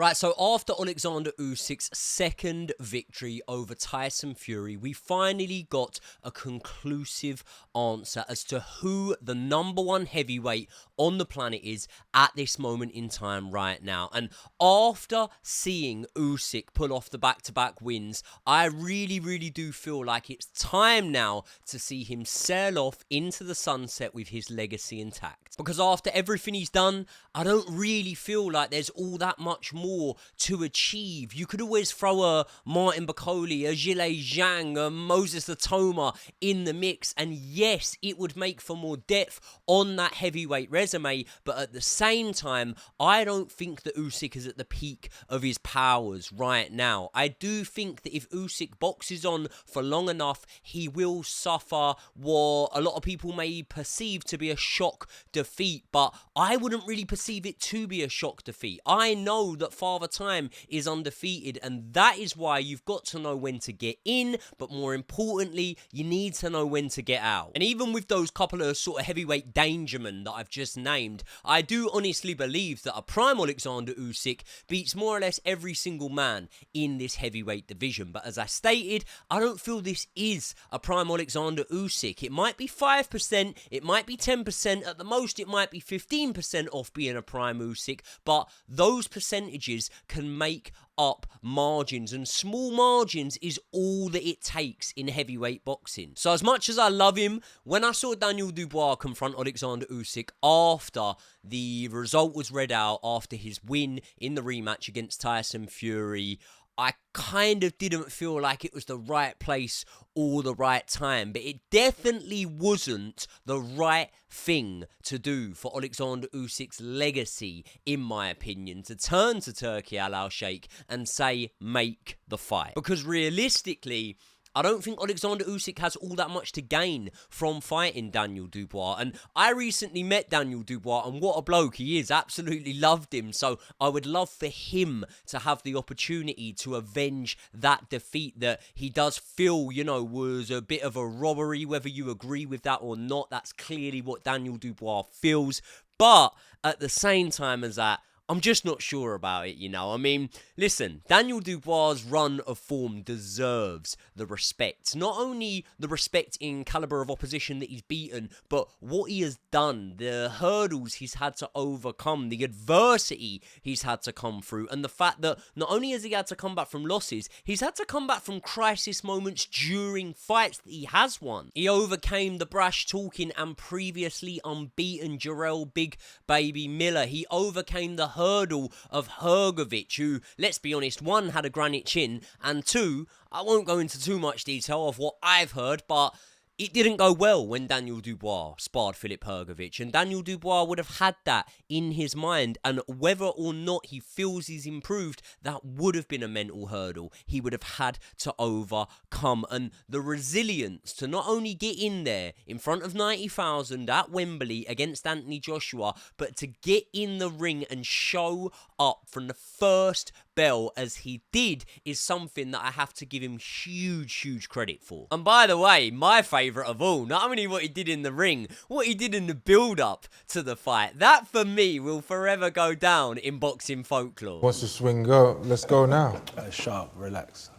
Right, so after Oleksandr Usyk's second victory over Tyson Fury, we finally got a conclusive answer as to who the #1 heavyweight on the planet is at this moment in time right now. And after seeing Usyk pull off the back-to-back wins, I really do feel like it's time now to see him sail off into the sunset with his legacy intact. Because after everything he's done, I don't really feel like there's all that much more to achieve. You could always throw a Martin Bakole, a Zhilei Zhang, a Moses Latoma in the mix, and yes, it would make for more depth on that heavyweight resume, but at the same time, I don't think that Usyk is at the peak of his powers right now. I do think that if Usyk boxes on for long enough, he will suffer what a lot of people may perceive to be a shock defeat, but I wouldn't really perceive it to be a shock defeat. I know that Father Time is undefeated, and that is why you've got to know when to get in, but more importantly, you need to know when to get out. And even with those couple of sort of heavyweight dangermen that I've just named, I do honestly believe that a prime Oleksandr Usyk beats more or less every single man in this heavyweight division. But as I stated, I don't feel this is a prime Oleksandr Usyk. It might be 5%, it might be 10%, at the most it might be 15% off being a prime Usyk, but those percentages can make up margins, and small margins is all that it takes in heavyweight boxing. So as much as I love him, when I saw Daniel Dubois confront Oleksandr Usyk after the result was read out after his win in the rematch against Tyson Fury, I kind of didn't feel like it was the right place or the right time, but it definitely wasn't the right thing to do for Oleksandr Usyk's legacy, in my opinion, to turn to Turki Al-Sheikh and say, make the fight. Because realistically, I don't think Oleksandr Usyk has all that much to gain from fighting Daniel Dubois. And I recently met Daniel Dubois, and what a bloke he is. Absolutely loved him. So I would love for him to have the opportunity to avenge that defeat that he does feel, you know, was a bit of a robbery. Whether you agree with that or not, that's clearly what Daniel Dubois feels. But at the same time as that, I'm just not sure about it, you know. I mean, listen, Daniel Dubois' run of form deserves the respect. Not only the respect in caliber of opposition that he's beaten, but what he has done, the hurdles he's had to overcome, the adversity he's had to come through, and the fact that not only has he had to come back from losses, he's had to come back from crisis moments during fights that he has won. He overcame the brash talking and previously unbeaten Jarrell Big Baby Miller. He overcame the hurdle of Hrgovic, who, let's be honest, one, had a granite chin, and two, I won't go into too much detail of what I've heard, but it didn't go well when Daniel Dubois sparred Filip Hrgovic, and Daniel Dubois would have had that in his mind, and whether or not he feels he's improved, that would have been a mental hurdle he would have had to overcome. And the resilience to not only get in there in front of 90,000 at Wembley against Anthony Joshua, but to get in the ring and show up from the first bell as he did is something that I have to give him huge credit for. And by the way, my favourite of all, not only what he did in the ring, what he did in the build-up to the fight, that for me will forever go down in boxing folklore. Wants to swing, go. Let's go now. Sharp, relax.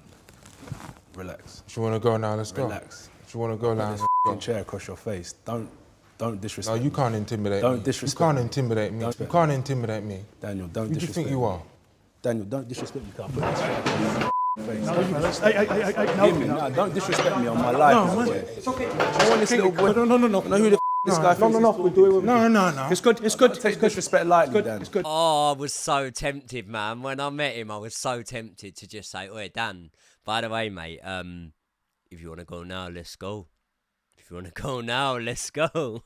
Relax. If you want to go now, let's go. Relax. If you want to go now, let's go. Chair across your face. Don't disrespect No, you can't intimidate me. Don't disrespect me. You can't intimidate me. You can't intimidate me. Daniel, don't Who do you disrespect think you are? Daniel, don't disrespect me. Can't put this chair across your face. No, Don't disrespect me on my life. No, man. It's okay. I want this little boy. No. Know who the this guy thinks he's we'll do it with No. It's good. Take disrespect lightly, Dan. It's good. Oh, I was so tempted, man. When I met him, I was so tempted to just say, "Oi, Dan, by the way, mate, if you want to go now, let's go. If you want to go now, let's go."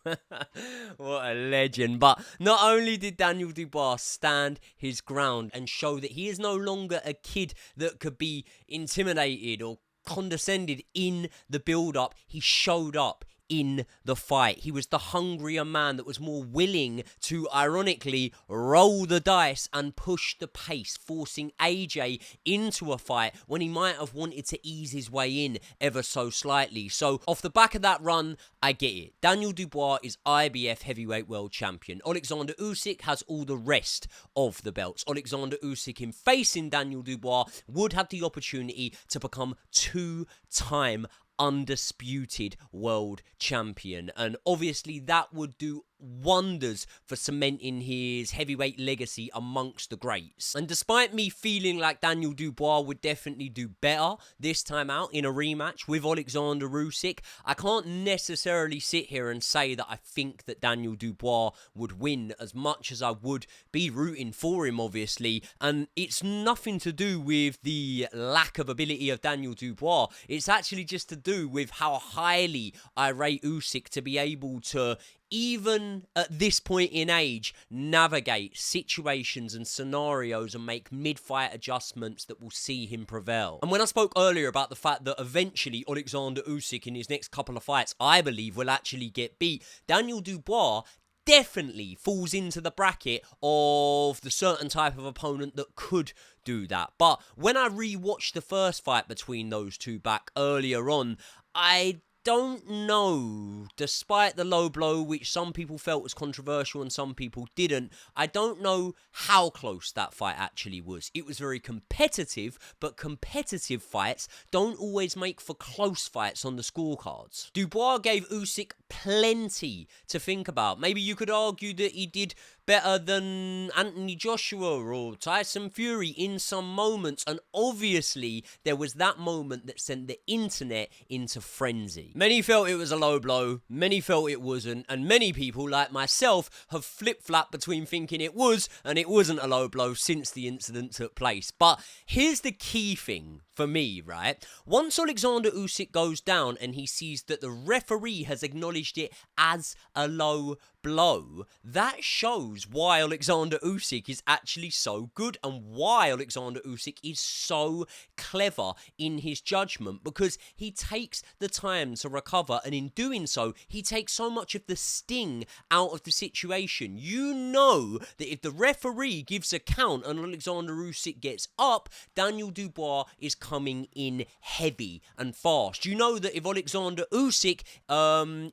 What a legend. But not only did Daniel Dubois stand his ground and show that he is no longer a kid that could be intimidated or condescended in the build-up, he showed up in the fight. He was the hungrier man that was more willing to, ironically, roll the dice and push the pace, forcing AJ into a fight when he might have wanted to ease his way in ever so slightly. So off the back of that run, I get it. Daniel Dubois is IBF Heavyweight World Champion. Oleksandr Usyk has all the rest of the belts. Oleksandr Usyk, in facing Daniel Dubois, would have the opportunity to become two-time undisputed world champion, and obviously that would do wonders for cementing his heavyweight legacy amongst the greats. And despite me feeling like Daniel Dubois would definitely do better this time out in a rematch with Oleksandr Usyk, I can't necessarily sit here and say that I think that Daniel Dubois would win, as much as I would be rooting for him, obviously. And it's nothing to do with the lack of ability of Daniel Dubois. It's actually just to do with how highly I rate Usyk to be able to, even at this point in age, navigate situations and scenarios and make mid-fight adjustments that will see him prevail. And when I spoke earlier about the fact that eventually Oleksandr Usyk in his next couple of fights, I believe, will actually get beat, Daniel Dubois definitely falls into the bracket of the certain type of opponent that could do that. But when I rewatched the first fight between those two back earlier on, I don't know, despite the low blow, which some people felt was controversial and some people didn't, I don't know how close that fight actually was. It was very competitive, but competitive fights don't always make for close fights on the scorecards. Dubois gave Usyk plenty to think about. Maybe you could argue that he did better than Anthony Joshua or Tyson Fury in some moments, and obviously there was that moment that sent the internet into frenzy. Many felt it was a low blow, many felt it wasn't, and many people, like myself, have flip-flopped between thinking it was and it wasn't a low blow since the incident took place. But here's the key thing for me, right? Once Oleksandr Usyk goes down and he sees that the referee has acknowledged it as a low blow, that shows why Oleksandr Usyk is actually so good and why Oleksandr Usyk is so clever in his judgment, because he takes the time to recover, and in doing so, he takes so much of the sting out of the situation. You know that if the referee gives a count and Oleksandr Usyk gets up, Daniel Dubois is coming in heavy and fast. You know that if Oleksandr Usyk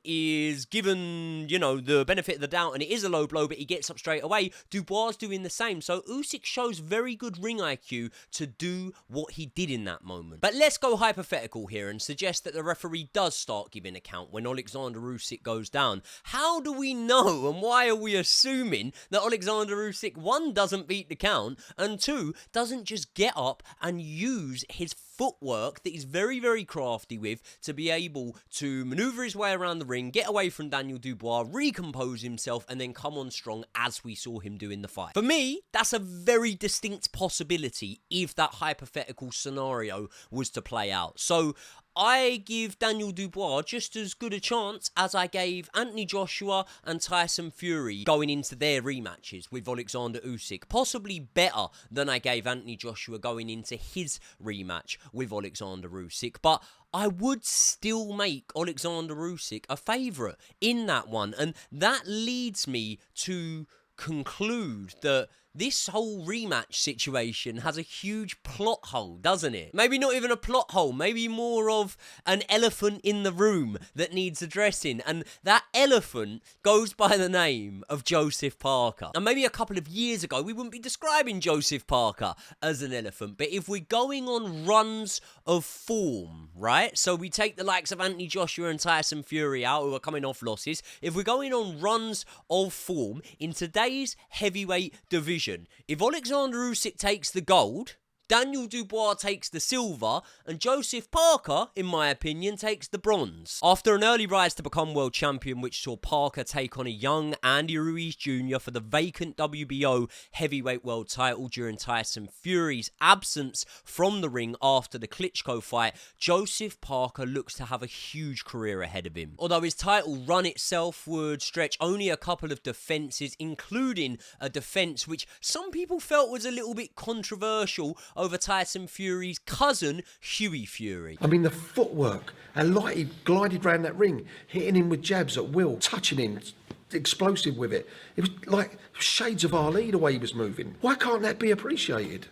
is given, you know, the benefit of the doubt and it is a low blow but he gets up straight away, Dubois is doing the same. So Usyk shows very good ring IQ to do what he did in that moment. But let's go hypothetical here and suggest that the referee does start giving a count when Oleksandr Usyk goes down. How do we know, and why are we assuming that Oleksandr Usyk, one, doesn't beat the count, and two, doesn't just get up and use his footwork that he's very, very crafty with to be able to maneuver his way around the ring, get away from Daniel Dubois, recompose himself, and then come on strong as we saw him do in the fight? For me, that's a very distinct possibility if that hypothetical scenario was to play out. So I give Daniel Dubois just as good a chance as I gave Anthony Joshua and Tyson Fury going into their rematches with Oleksandr Usyk. Possibly better than I gave Anthony Joshua going into his rematch with Oleksandr Usyk. But I would still make Oleksandr Usyk a favourite in that one. And that leads me to conclude that this whole rematch situation has a huge plot hole, doesn't it? Maybe not even a plot hole, maybe more of an elephant in the room that needs addressing. And that elephant goes by the name of Joseph Parker. And maybe a couple of years ago, we wouldn't be describing Joseph Parker as an elephant. But if we're going on runs of form, right? So we take the likes of Anthony Joshua and Tyson Fury out, who are coming off losses. If we're going on runs of form in today's heavyweight division, if Oleksandr Usyk takes the gold, Daniel Dubois takes the silver, and Joseph Parker, in my opinion, takes the bronze. After an early rise to become world champion, which saw Parker take on a young Andy Ruiz Jr. for the vacant WBO heavyweight world title during Tyson Fury's absence from the ring after the Klitschko fight, Joseph Parker looks to have a huge career ahead of him. Although his title run itself would stretch only a couple of defenses, including a defense which some people felt was a little bit controversial over Tyson Fury's cousin, Hughie Fury. I mean, the footwork, how light he glided round that ring, hitting him with jabs at will, touching him, explosive with it. It was like shades of Ali, the way he was moving. Why can't that be appreciated?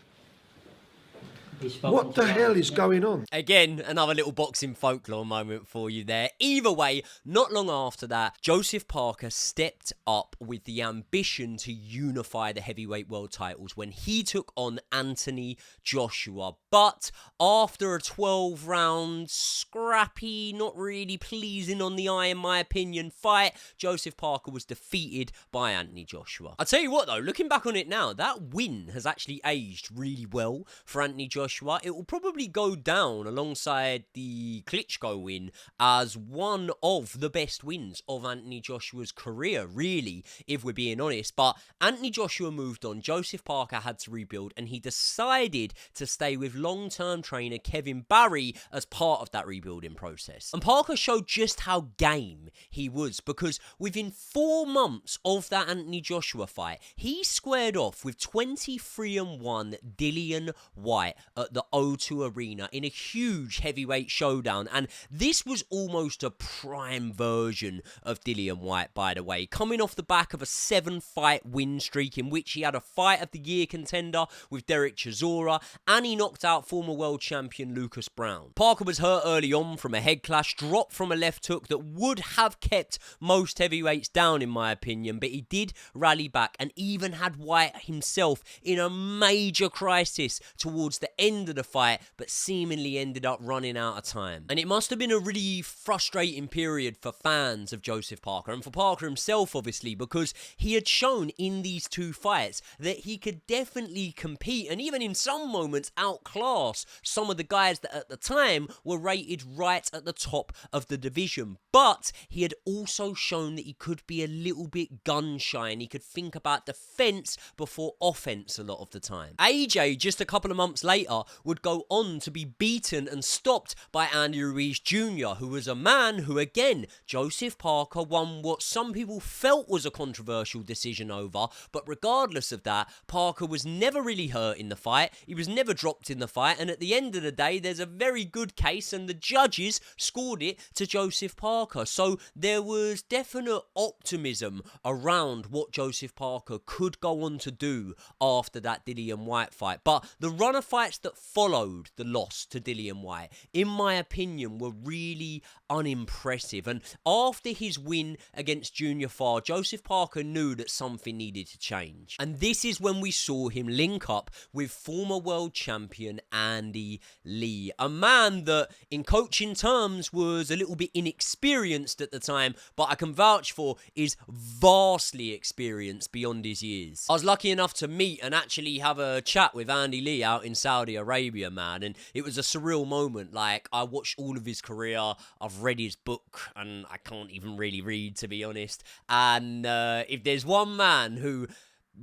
What the hell is going on? Again, another little boxing folklore moment for you there. Either way, not long after that, Joseph Parker stepped up with the ambition to unify the heavyweight world titles when he took on Anthony Joshua. But after a 12-round, scrappy, not really pleasing on the eye in my opinion, fight, Joseph Parker was defeated by Anthony Joshua. I'll tell you what though, looking back on it now, that win has actually aged really well for Anthony Joshua. It will probably go down alongside the Klitschko win as one of the best wins of Anthony Joshua's career, really, if we're being honest. But Anthony Joshua moved on, Joseph Parker had to rebuild, and he decided to stay with long-term trainer Kevin Barry as part of that rebuilding process. And Parker showed just how game he was, because within 4 months of that Anthony Joshua fight, he squared off with 23-1 Dillian Whyte at the O2 Arena in a huge heavyweight showdown. And this was almost a prime version of Dillian Whyte, by the way, coming off the back of a 7-fight win streak in which he had a Fight of the Year contender with Derek Chisora, and he knocked out former world champion Lucas Brown. Parker was hurt early on from a head clash, dropped from a left hook that would have kept most heavyweights down in my opinion, but he did rally back and even had Whyte himself in a major crisis towards the end of the fight, but seemingly ended up running out of time. And it must have been a really frustrating period for fans of Joseph Parker, and for Parker himself obviously, because he had shown in these 2 fights that he could definitely compete and even in some moments outclass some of the guys that at the time were rated right at the top of the division. But he had also shown that he could be a little bit gun shy and he could think about defense before offense a lot of the time. AJ, just a couple of months later, would go on to be beaten and stopped by Andy Ruiz Jr., who was a man who, again, Joseph Parker won what some people felt was a controversial decision over, but regardless of that, Parker was never really hurt in the fight, he was never dropped in the fight, and at the end of the day, there's a very good case, and the judges scored it to Joseph Parker. So there was definite optimism around what Joseph Parker could go on to do after that Dillian Whyte fight. But the run of fights that followed the loss to Dillian Whyte, in my opinion, were really unimpressive. And after his win against Junior Farr, Joseph Parker knew that something needed to change. And this is when we saw him link up with former world champion Andy Lee, a man that, in coaching terms, was a little bit inexperienced at the time, but I can vouch for is vastly experienced beyond his years. I was lucky enough to meet and actually have a chat with Andy Lee out in Saudi Arabia, man, and it was a surreal moment. Like, I watched all of his career, I've read his book, and I can't even really read, to be honest, and if there's one man who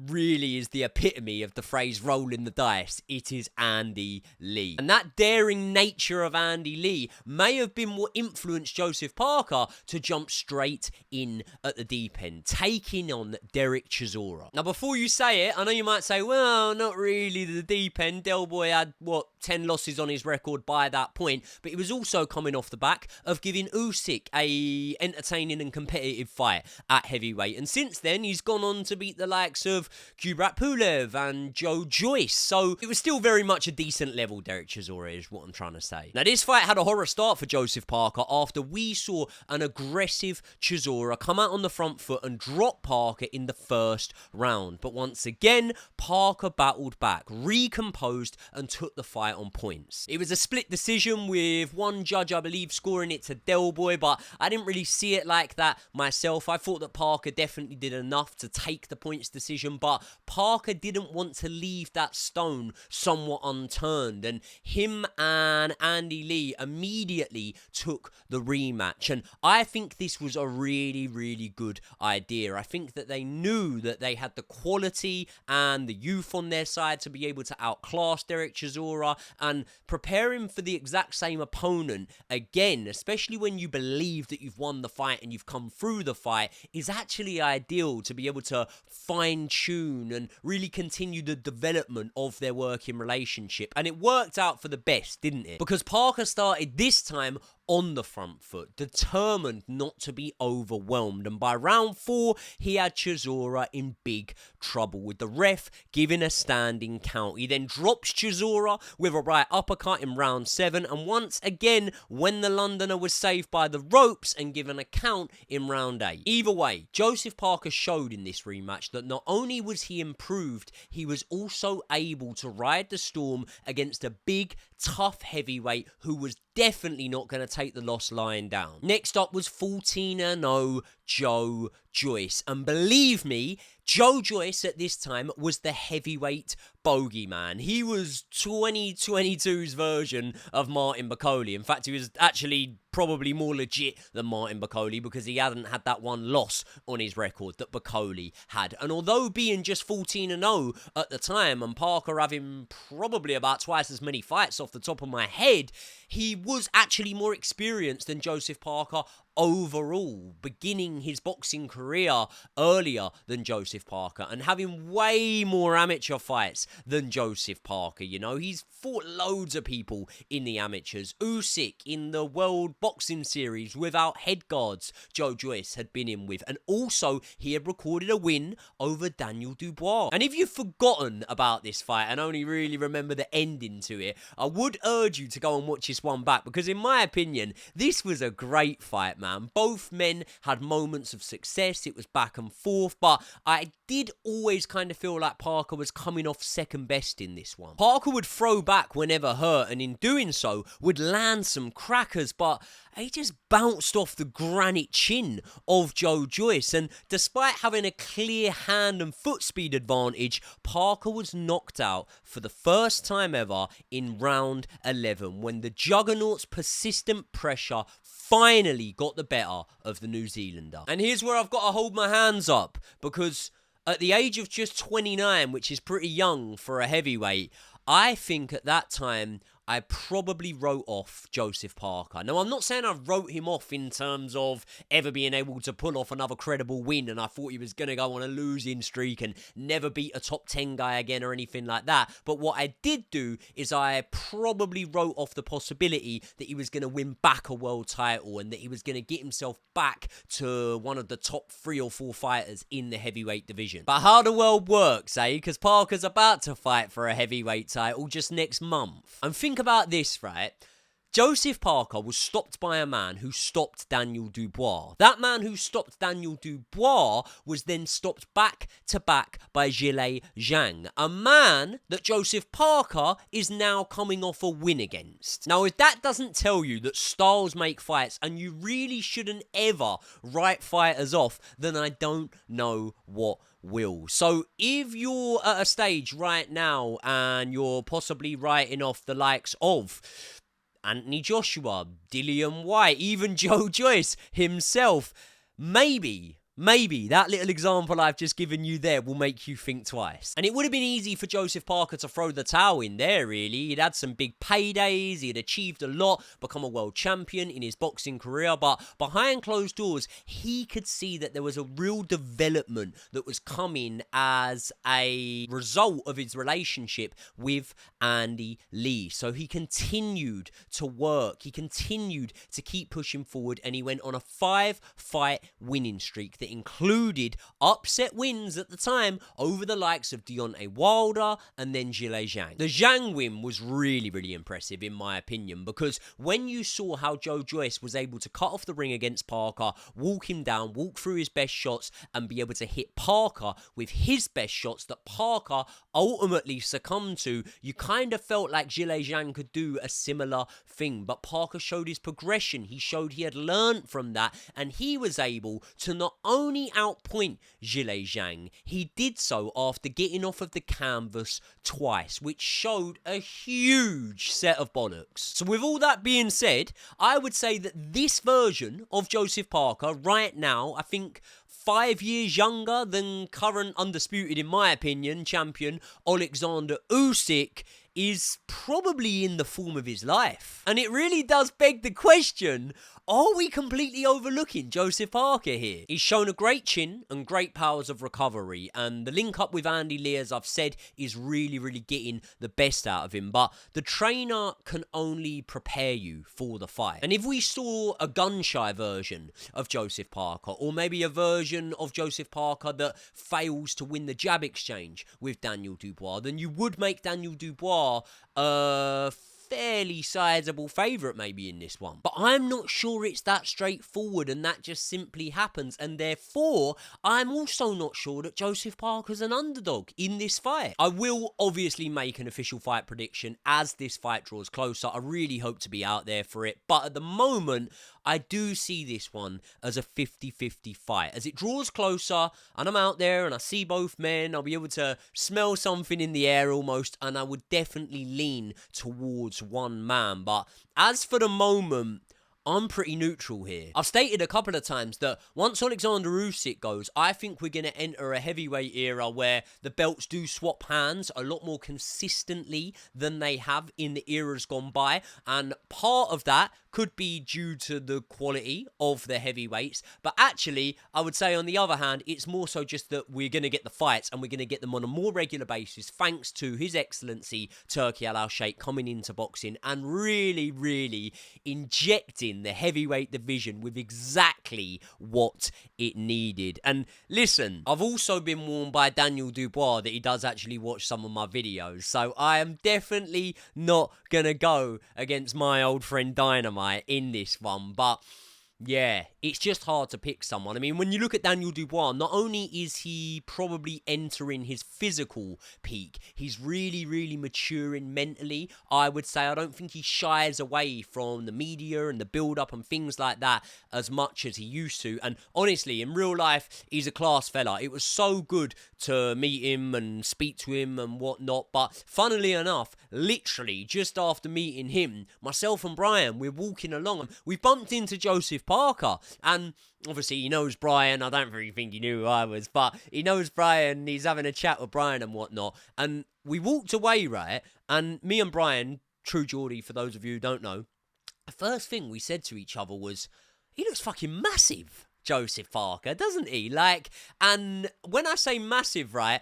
really is the epitome of the phrase rolling the dice, it is Andy Lee. And that daring nature of Andy Lee may have been what influenced Joseph Parker to jump straight in at the deep end, taking on Derek Chisora. Now, before you say it, I know you might say, well, not really the deep end. Del Boy had, 10 losses on his record by that point, but he was also coming off the back of giving Usyk a entertaining and competitive fight at heavyweight. And since then, he's gone on to beat the likes of Kubrat Pulev and Joe Joyce. So it was still very much a decent level, Derek Chisora, is what I'm trying to say. Now, this fight had a horror start for Joseph Parker after we saw an aggressive Chisora come out on the front foot and drop Parker in the first round. But once again, Parker battled back, recomposed, and took the fight on points. It was a split decision with one judge, I believe, scoring it to Del Boy, but I didn't really see it like that myself. I thought that Parker definitely did enough to take the points decision, but Parker didn't want to leave that stone somewhat unturned, and him and Andy Lee immediately took the rematch. And I think this was a really, really good idea. I think that they knew that they had the quality and the youth on their side to be able to outclass Derek Chisora, and preparing for the exact same opponent again, especially when you believe that you've won the fight and you've come through the fight, is actually ideal to be able to fine-tune tune and really continue the development of their working relationship. And it worked out for the best, didn't it? Because Parker started this time on the front foot, determined not to be overwhelmed. And by round 4, he had Chisora in big trouble, with the ref giving a standing count. He then drops Chisora with a right uppercut in round 7, and once again, when the Londoner was saved by the ropes and given a count in round 8. Either way, Joseph Parker showed in this rematch that not only was he improved, he was also able to ride the storm against a big, tough heavyweight who was definitely not going to take the loss lying down. Next up was 14-0 Joe Joyce. And believe me, Joe Joyce at this time was the heavyweight bogeyman. He was 2022's version of Martin Bakole. In fact, he was actually probably more legit than Martin Bakole because he hadn't had that one loss on his record that Bakole had. And although being just 14-0 at the time and Parker having probably about twice as many fights off the top of my head, he was actually more experienced than Joseph Parker overall, beginning his boxing career earlier than Joseph Parker and having way more amateur fights than Joseph Parker. You know, he's fought loads of people in the amateurs. Usyk in the World Boxing Series without head guards, Joe Joyce had been in with, and also he had recorded a win over Daniel Dubois. And if you've forgotten about this fight and only really remember the ending to it, I would urge you to go and watch this one back, because in my opinion, this was a great fight, man. Both men had moments of success. It was back and forth, but I did always kind of feel like Parker was coming off second best in this one. Parker would throw back whenever hurt, and in doing so would land some crackers, but he just bounced off the granite chin of Joe Joyce. And despite having a clear hand and foot speed advantage, Parker was knocked out for the first time ever in round 11, when the Juggernaut's persistent pressure finally got the better of the New Zealander. And here's where I've got to hold my hands up, because at the age of just 29, which is pretty young for a heavyweight, I think at that time I probably wrote off Joseph Parker. Now, I'm not saying I wrote him off in terms of ever being able to pull off another credible win and I thought he was going to go on a losing streak and never beat a top 10 guy again or anything like that. But what I did do is I probably wrote off the possibility that he was going to win back a world title and that he was going to get himself back to one of the top 3 or 4 fighters in the heavyweight division. But how the world works, eh? Because Parker's about to fight for a heavyweight title just next month. And think about this, right? Joseph Parker was stopped by a man who stopped Daniel Dubois. That man who stopped Daniel Dubois was then stopped back to back by Zhilei Zhang, a man that Joseph Parker is now coming off a win against. Now, if that doesn't tell you that styles make fights and you really shouldn't ever write fighters off, then I don't know what will. So if you're at a stage right now and you're possibly writing off the likes of Anthony Joshua, Dillian White, even Joe Joyce himself, maybe that little example I've just given you there will make you think twice. And it would have been easy for Joseph Parker to throw the towel in there, really. He'd had some big paydays, he had achieved a lot, become a world champion in his boxing career, but behind closed doors, he could see that there was a real development that was coming as a result of his relationship with Andy Lee. So he continued to work, he continued to keep pushing forward, and he went on a 5-fight winning streak that included upset wins at the time over the likes of Deontay Wilder and then Zhilei Zhang. The Zhang win was really, really impressive in my opinion, because when you saw how Joe Joyce was able to cut off the ring against Parker, walk him down, walk through his best shots and be able to hit Parker with his best shots that Parker ultimately succumbed to, you kind of felt like Zhilei Zhang could do a similar thing. But Parker showed his progression, he showed he had learned from that, and he was able to not only outpoint Zhilei Zhang, he did so after getting off of the canvas twice, which showed a huge set of bollocks. So with all that being said, I would say that this version of Joseph Parker right now, I think 5 years younger than current undisputed, in my opinion, champion Oleksandr Usyk, is probably in the form of his life. And it really does beg the question, are we completely overlooking Joseph Parker here? He's shown a great chin and great powers of recovery, and the link up with Andy Lee, as I've said, is really, really getting the best out of him. But the trainer can only prepare you for the fight. And if we saw a gun-shy version of Joseph Parker, or maybe a version of Joseph Parker that fails to win the jab exchange with Daniel Dubois, then you would make Daniel Dubois a fairly sizable favourite maybe in this one. But I'm not sure it's that straightforward, and that just simply happens, and therefore I'm also not sure that Joseph Parker's an underdog in this fight. I will obviously make an official fight prediction as this fight draws closer. I really hope to be out there for it, but at the moment I do see this one as a 50-50 fight. As it draws closer and I'm out there and I see both men, I'll be able to smell something in the air almost, and I would definitely lean towards one man. But as for the moment, I'm pretty neutral here. I've stated a couple of times that once Oleksandr Usyk goes, I think we're going to enter a heavyweight era where the belts do swap hands a lot more consistently than they have in the eras gone by. And part of that could be due to the quality of the heavyweights. But actually, I would say on the other hand, it's more so just that we're going to get the fights and we're going to get them on a more regular basis thanks to His Excellency Turki Al-Sheikh coming into boxing and really, really injecting the heavyweight division with exactly what it needed. And listen, I've also been warned by Daniel Dubois that he does actually watch some of my videos, so I am definitely not gonna go against my old friend Dynamite in this one. But yeah, it's just hard to pick someone. I mean, when you look at Daniel Dubois, not only is he probably entering his physical peak, he's really, really maturing mentally, I would say. I don't think he shies away from the media and the build-up and things like that as much as he used to. And honestly, in real life, he's a class fella. It was so good to meet him and speak to him and whatnot. But funnily enough, literally just after meeting him, myself and Brian, we're walking along and we bumped into Joseph Parker. And obviously he knows Brian. I don't really think he knew who I was, but he knows Brian. He's having a chat with Brian and whatnot. And we walked away, right? And me and Brian, True Geordie, for those of you who don't know, the first thing we said to each other was, he looks fucking massive, Joseph Parker, doesn't he? Like, and when I say massive, right,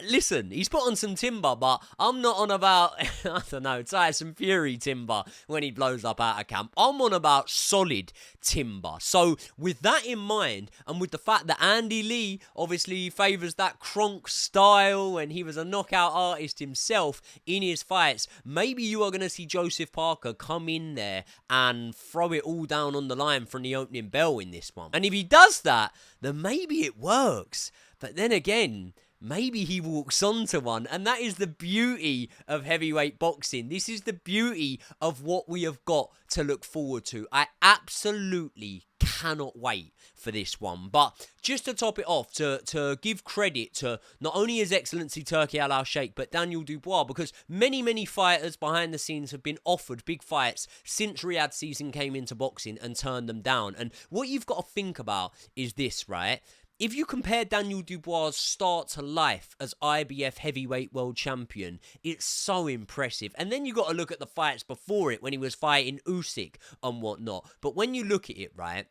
listen, he's put on some timber, but I'm not on about, I don't know, Tyson Fury timber when he blows up out of camp. I'm on about solid timber. So with that in mind, and with the fact that Andy Lee obviously favours that Kronk style, and he was a knockout artist himself in his fights, maybe you are going to see Joseph Parker come in there and throw it all down on the line from the opening bell in this one. And if he does that, then maybe it works. But then again, maybe he walks onto one, and that is the beauty of heavyweight boxing. This is the beauty of what we have got to look forward to. I absolutely cannot wait for this one. But just to top it off, to give credit to not only His Excellency Turki Al-Sheikh, but Daniel Dubois, because many fighters behind the scenes have been offered big fights since Riyadh season came into boxing and turned them down. And what you've got to think about is this, right? If you compare Daniel Dubois' start to life as IBF Heavyweight World Champion, it's so impressive. And then you got to look at the fights before it when he was fighting Usyk and whatnot. But when you look at it, right,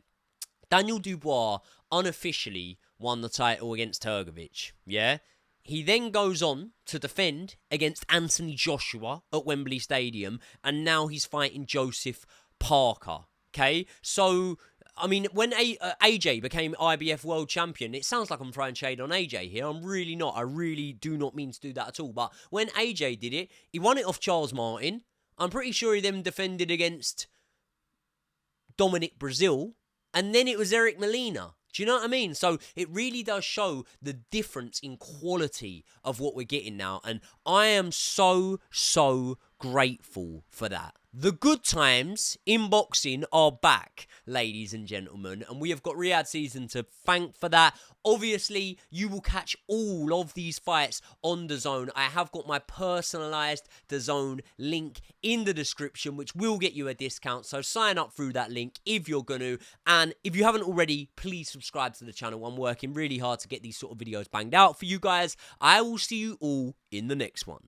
Daniel Dubois unofficially won the title against Turgovic, yeah? He then goes on to defend against Anthony Joshua at Wembley Stadium, and now he's fighting Joseph Parker, okay? So, I mean, when AJ became IBF World Champion, it sounds like I'm throwing shade on AJ here. I'm really not. I really do not mean to do that at all. But when AJ did it, he won it off Charles Martin. I'm pretty sure he then defended against Dominic Brazil. And then it was Eric Molina. Do you know what I mean? So it really does show the difference in quality of what we're getting now. And I am so grateful for that. The good times in boxing are back, ladies and gentlemen, and we have got Riyadh season to thank for that. Obviously, you will catch all of these fights on DAZN. I have got my personalised DAZN link in the description, which will get you a discount, so sign up through that link if you're going to. And if you haven't already, please subscribe to the channel. I'm working really hard to get these sort of videos banged out for you guys. I will see you all in the next one.